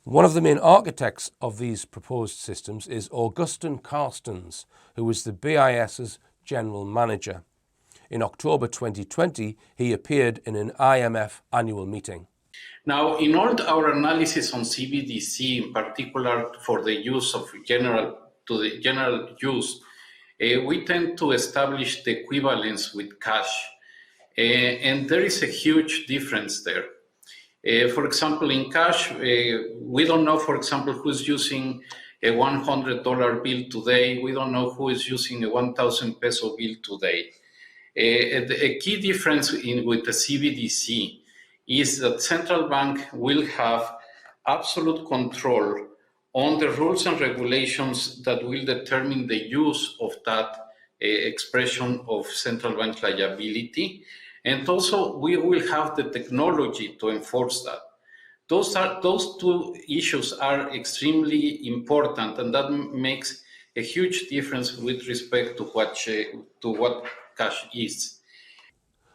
One of the main architects of these proposed systems is Augustin Carstens, who was the BIS's general manager. In October 2020, he appeared in an IMF annual meeting. Now, in all our analysis on CBDC, in particular for the use of general use, we tend to establish the equivalence with cash. And there is a huge difference there. For example, in cash, we don't know, for example, who's using a $100 bill today. We don't know who is using a 1,000 peso bill today. A key difference with the CBDC is that central bank will have absolute control on the rules and regulations that will determine the use of that expression of central bank liability. And also, we will have the technology to enforce that. Those two issues are extremely important, and that makes a huge difference with respect to what cash is.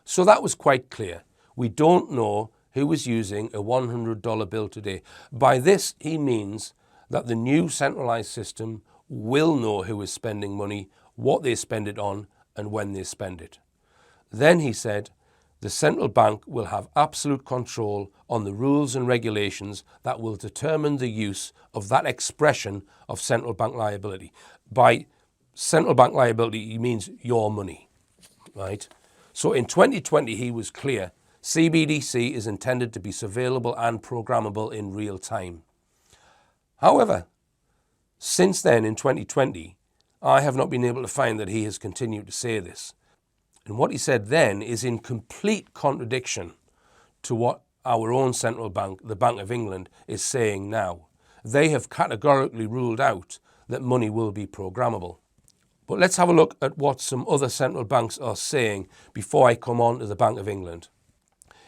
So that was quite clear. We don't know who is using a $100 bill today. By this, he means that the new centralized system will know who is spending money, what they spend it on, and when they spend it. Then he said, the central bank will have absolute control on the rules and regulations that will determine the use of that expression of central bank liability. By central bank liability, he means your money, right? So in 2020, he was clear, CBDC is intended to be surveillable and programmable in real time. However, since then in 2020, I have not been able to find that he has continued to say this. And what he said then is in complete contradiction to what our own central bank, the Bank of England, is saying now. They have categorically ruled out that money will be programmable. But let's have a look at what some other central banks are saying before I come on to the Bank of England.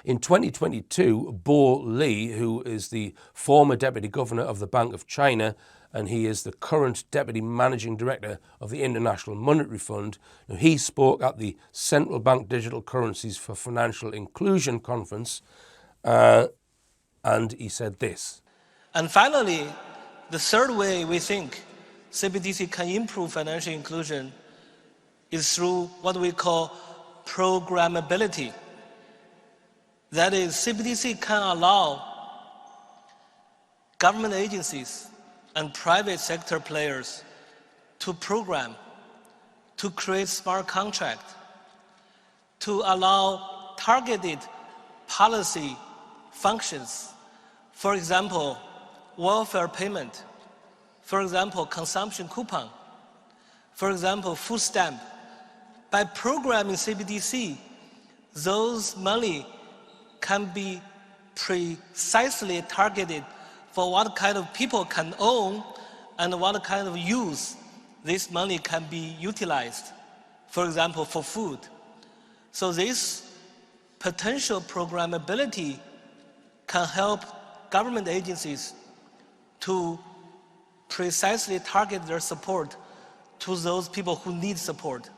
In 2022, Bo Li, who is the former Deputy Governor of the Bank of China, and he is the current Deputy Managing Director of the International Monetary Fund, he spoke at the Central Bank Digital Currencies for Financial Inclusion Conference, and he said this. And finally, the third way we think CBDC can improve financial inclusion is through what we call programmability. That is, CBDC can allow government agencies and private sector players to program, to create smart contracts, to allow targeted policy functions. For example, welfare payment. For example, consumption coupon. For example, food stamp. By programming CBDC, those money can be precisely targeted for what kind of people can own and what kind of use this money can be utilized, for example, for food. So this potential programmability can help government agencies to precisely target their support to those people who need support.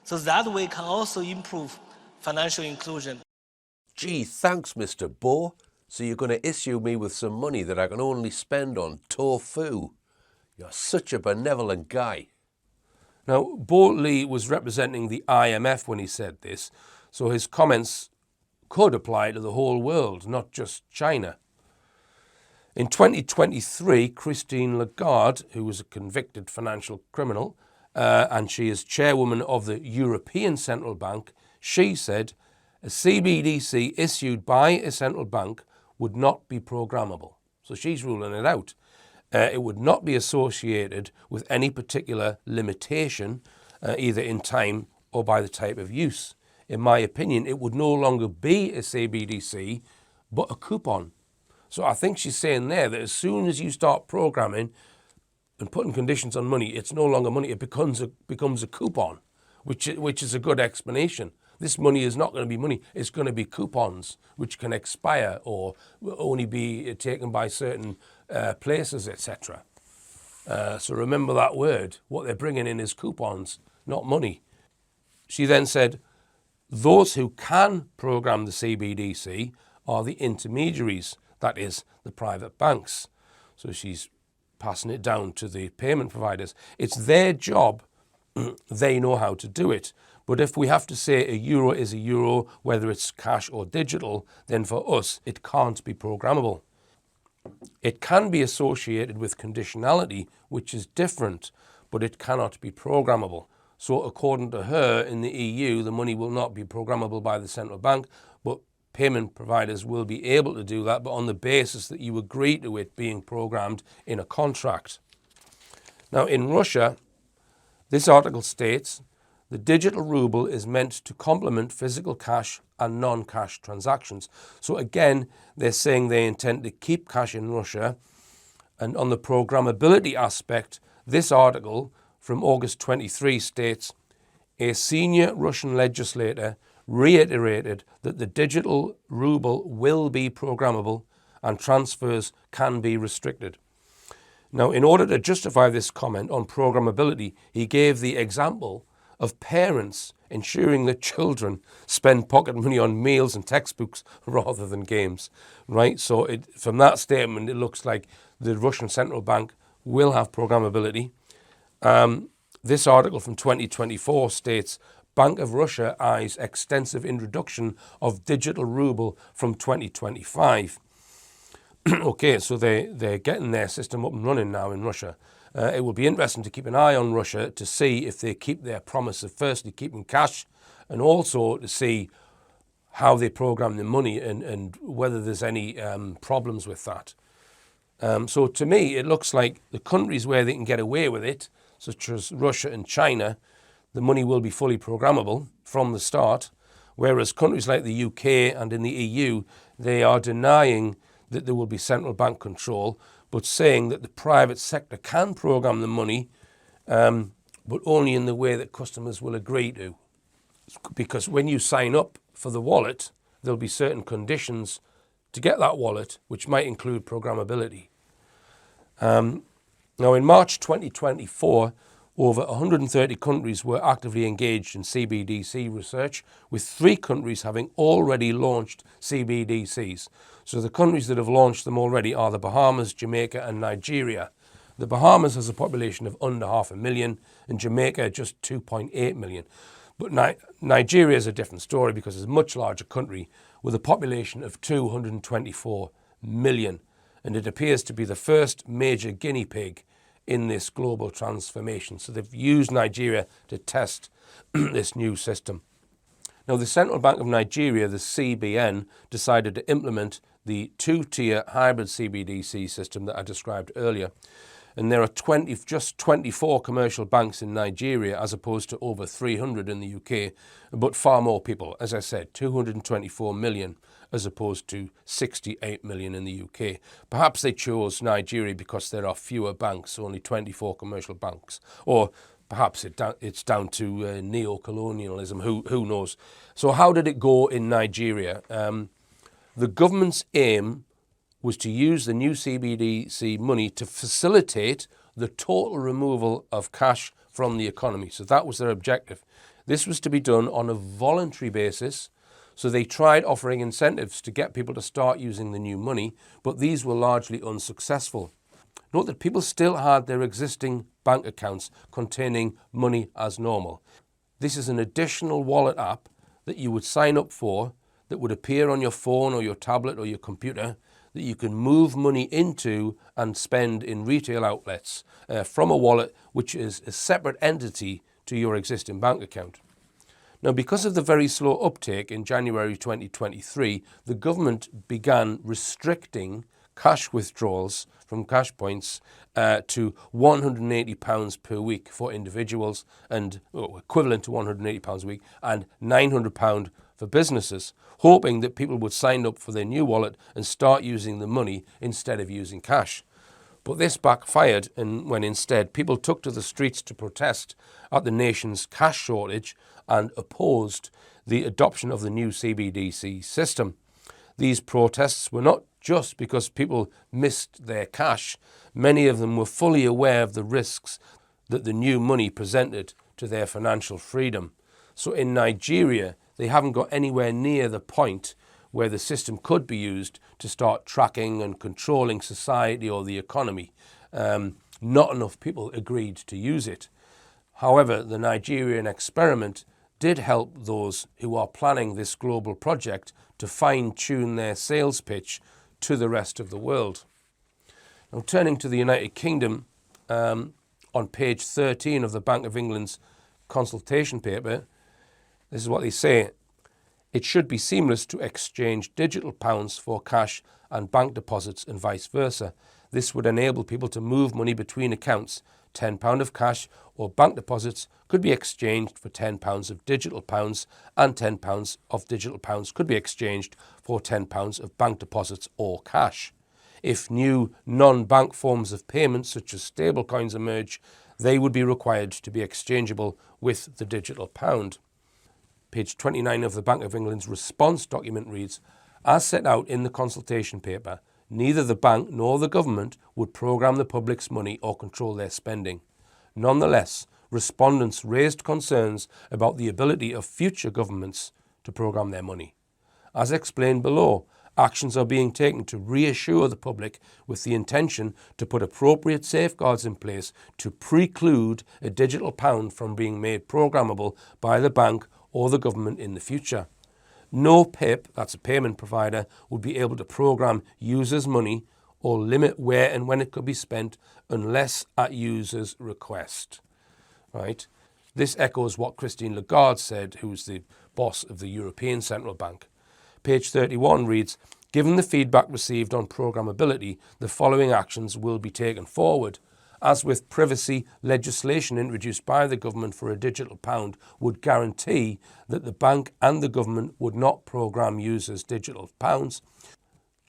So that way can also improve financial inclusion. Gee, thanks, Mr. Bo. So you're going to issue me with some money that I can only spend on tofu. You're such a benevolent guy. Now, Bo Li was representing the IMF when he said this, so his comments could apply to the whole world, not just China. In 2023, Christine Lagarde, who was a convicted financial criminal, and she is chairwoman of the European Central Bank, she said, a CBDC issued by a central bank would not be programmable. So she's ruling it out. It would not be associated with any particular limitation, either in time or by the type of use. In my opinion, it would no longer be a CBDC, but a coupon. So I think she's saying there that as soon as you start programming and putting conditions on money, it's no longer money, it becomes a coupon, which is a good explanation. This money is not going to be money, it's going to be coupons, which can expire or only be taken by certain places, etc. So remember that word. What they're bringing in is coupons, not money. She then said, those who can program the CBDC are the intermediaries, that is, the private banks. So she's passing it down to the payment providers. It's their job. They know how to do it. But if we have to say a euro is a euro, whether it's cash or digital, then for us, it can't be programmable. It can be associated with conditionality, which is different, but it cannot be programmable. So according to her, in the EU, the money will not be programmable by the central bank, but payment providers will be able to do that, but on the basis that you agree to it being programmed in a contract. Now, in Russia, this article states, the digital ruble is meant to complement physical cash and non-cash transactions. So again, they're saying they intend to keep cash in Russia. And on the programmability aspect, this article from August 23 states, a senior Russian legislator reiterated that the digital ruble will be programmable and transfers can be restricted. Now, in order to justify this comment on programmability, he gave the example of parents ensuring that children spend pocket money on meals and textbooks rather than games, right? So from that statement, it looks like the Russian central bank will have programmability. This article from 2024 states, Bank of Russia eyes extensive introduction of digital ruble from 2025. Okay, so they're getting their system up and running now in Russia. It will be interesting to keep an eye on Russia to see if they keep their promise of firstly keeping cash and also to see how they program the money and whether there's any problems with that. So to me, it looks like the countries where they can get away with it, such as Russia and China, the money will be fully programmable from the start, whereas countries like the UK and in the EU, they are denying that there will be central bank control, but saying that the private sector can program the money, but only in the way that customers will agree to. Because when you sign up for the wallet, there'll be certain conditions to get that wallet, which might include programmability. Now, in March 2024, over 130 countries were actively engaged in CBDC research, with 3 countries having already launched CBDCs. So the countries that have launched them already are the Bahamas, Jamaica and Nigeria. The Bahamas has a population of under 500,000 and Jamaica just 2.8 million. But Nigeria is a different story because it's a much larger country with a population of 224 million. And it appears to be the first major guinea pig in this global transformation. So they've used Nigeria to test this new system. Now, the Central Bank of Nigeria, the CBN, decided to implement the 2-tier hybrid CBDC system that I described earlier. And there are just 24 commercial banks in Nigeria as opposed to over 300 in the UK, but far more people. As I said, 224 million as opposed to 68 million in the UK. Perhaps they chose Nigeria because there are fewer banks, only 24 commercial banks. Or perhaps it's down to neo-colonialism, who knows. So how did it go in Nigeria? The government's aim was to use the new CBDC money to facilitate the total removal of cash from the economy. So that was their objective. This was to be done on a voluntary basis. So they tried offering incentives to get people to start using the new money, but these were largely unsuccessful. Note that people still had their existing bank accounts containing money as normal. This is an additional wallet app that you would sign up for that would appear on your phone or your tablet or your computer that you can move money into and spend in retail outlets from a wallet which is a separate entity to your existing bank account. Now, because of the very slow uptake in January 2023, the government began restricting cash withdrawals from cash points to £180 per week for individuals and equivalent to £180 a week and £900 for businesses, hoping that people would sign up for their new wallet and start using the money instead of using cash. But this backfired when instead people took to the streets to protest at the nation's cash shortage and opposed the adoption of the new CBDC system. These protests were not just because people missed their cash. Many of them were fully aware of the risks that the new money presented to their financial freedom. So in Nigeria, they haven't got anywhere near the point where the system could be used to start tracking and controlling society or the economy. Not enough people agreed to use it. However, the Nigerian experiment did help those who are planning this global project to fine-tune their sales pitch to the rest of the world. Now, turning to the United Kingdom, on page 13 of the Bank of England's consultation paper, this is what they say. It should be seamless to exchange digital pounds for cash and bank deposits and vice versa. This would enable people to move money between accounts. £10 of cash or bank deposits could be exchanged for £10 of digital pounds, and £10 of digital pounds could be exchanged for £10 of bank deposits or cash. If new non-bank forms of payment such as stablecoins emerge, they would be required to be exchangeable with the digital pound. Page 29 of the Bank of England's response document reads, as set out in the consultation paper, neither the bank nor the government would programme the public's money or control their spending. Nonetheless, respondents raised concerns about the ability of future governments to programme their money. As explained below, actions are being taken to reassure the public with the intention to put appropriate safeguards in place to preclude a digital pound from being made programmable by the bank or the government in the future. No PIP, that's a payment provider, would be able to program users' money or limit where and when it could be spent unless at users' request. Right? This echoes what Christine Lagarde said, who's the boss of the European Central Bank. Page 31 reads, given the feedback received on programmability, the following actions will be taken forward. As with privacy, legislation introduced by the government for a digital pound would guarantee that the bank and the government would not program users' digital pounds.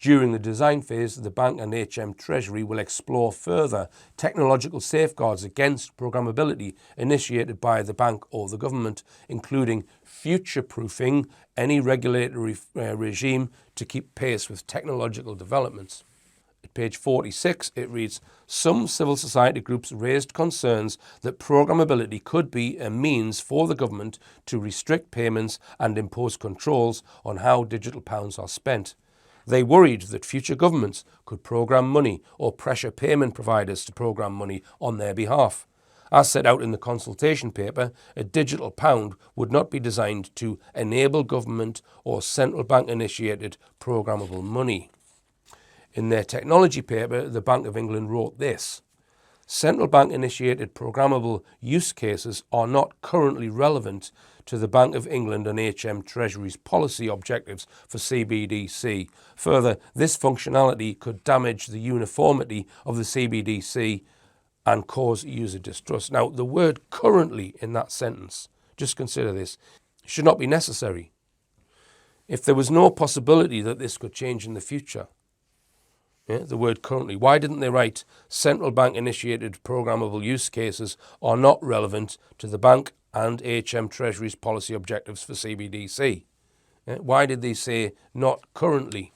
During the design phase, the bank and HM Treasury will explore further technological safeguards against programmability initiated by the bank or the government, including future-proofing any regulatory regime to keep pace with technological developments. At page 46, it reads, some civil society groups raised concerns that programmability could be a means for the government to restrict payments and impose controls on how digital pounds are spent. They worried that future governments could program money or pressure payment providers to program money on their behalf. As set out in the consultation paper, a digital pound would not be designed to enable government or central bank-initiated programmable money. In their technology paper, the Bank of England wrote this, central bank-initiated programmable use cases are not currently relevant to the Bank of England and HM Treasury's policy objectives for CBDC. Further, this functionality could damage the uniformity of the CBDC and cause user distrust. Now, the word currently in that sentence, just consider this, should not be necessary. If there was no possibility that this could change in the future, the word currently, why didn't they write central bank initiated programmable use cases are not relevant to the bank and HM Treasury's policy objectives for CBDC? Why did they say not currently?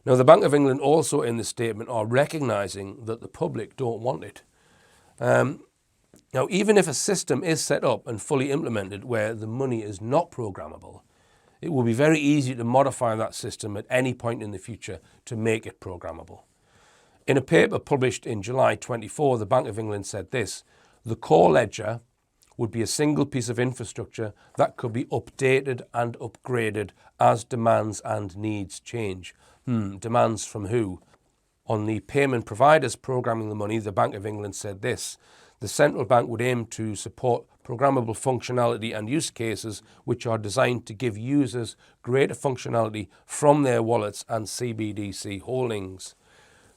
Now, the Bank of England also in the statement are recognising that the public don't want it. Now, even if a system is set up and fully implemented where the money is not programmable, it will be very easy to modify that system at any point in the future to make it programmable. In a paper published in July 24, the Bank of England said this, the core ledger would be a single piece of infrastructure that could be updated and upgraded as demands and needs change. Demands from who? On the payment providers programming the money, the Bank of England said this, the central bank would aim to support programmable functionality and use cases which are designed to give users greater functionality from their wallets and CBDC holdings.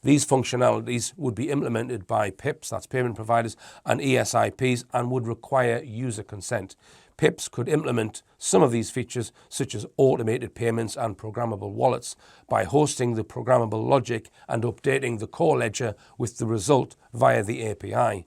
These functionalities would be implemented by PIPs, that's payment providers, and ESIPs, and would require user consent. PIPs could implement some of these features, such as automated payments and programmable wallets, by hosting the programmable logic and updating the core ledger with the result via the API.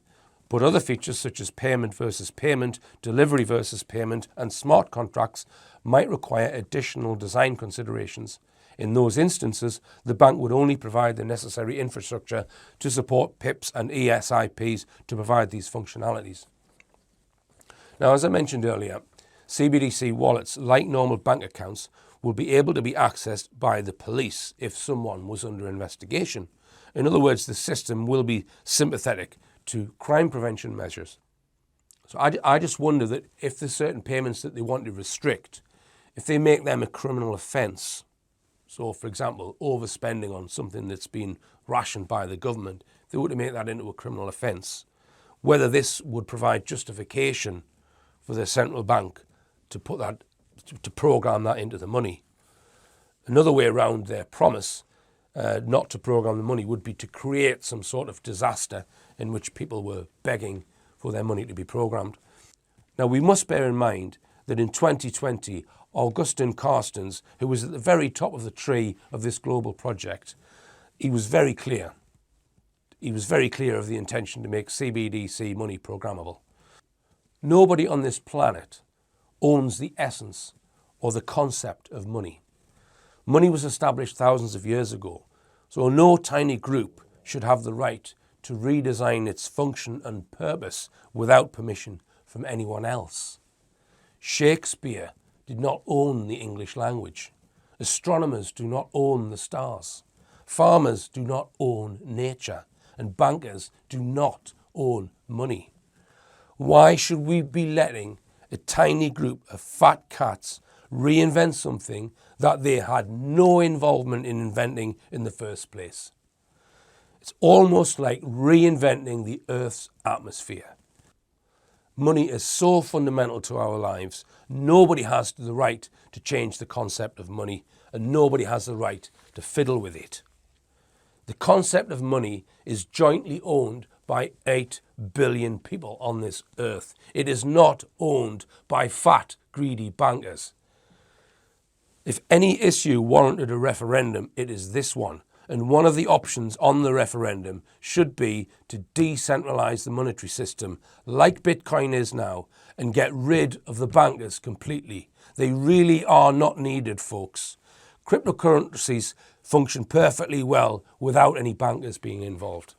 But other features such as payment versus payment, delivery versus payment, and smart contracts might require additional design considerations. In those instances, the bank would only provide the necessary infrastructure to support PIPs and ESIPs to provide these functionalities. Now, as I mentioned earlier, CBDC wallets, like normal bank accounts, will be able to be accessed by the police if someone was under investigation. In other words, the system will be sympathetic to crime prevention measures. So I just wonder that if there's certain payments that they want to restrict, if they make them a criminal offence, so for example, overspending on something that's been rationed by the government, if they were to make that into a criminal offence, whether this would provide justification for the central bank to put that, to program that into the money. Another way around their promise not to program the money would be to create some sort of disaster in which people were begging for their money to be programmed. Now we must bear in mind that in 2020, Augustin Carstens, who was at the very top of the tree of this global project, he was very clear. He was very clear of the intention to make CBDC money programmable. Nobody on this planet owns the essence or the concept of money. Money was established thousands of years ago, so no tiny group should have the right to redesign its function and purpose without permission from anyone else. Shakespeare did not own the English language. Astronomers do not own the stars. Farmers do not own nature. And bankers do not own money. Why should we be letting a tiny group of fat cats reinvent something that they had no involvement in inventing in the first place? It's almost like reinventing the Earth's atmosphere. Money is so fundamental to our lives. Nobody has the right to change the concept of money, and nobody has the right to fiddle with it. The concept of money is jointly owned by 8 billion people on this earth. It is not owned by fat, greedy bankers. If any issue warranted a referendum, it is this one. And one of the options on the referendum should be to decentralize the monetary system like Bitcoin is now and get rid of the bankers completely. They really are not needed, folks. Cryptocurrencies function perfectly well without any bankers being involved.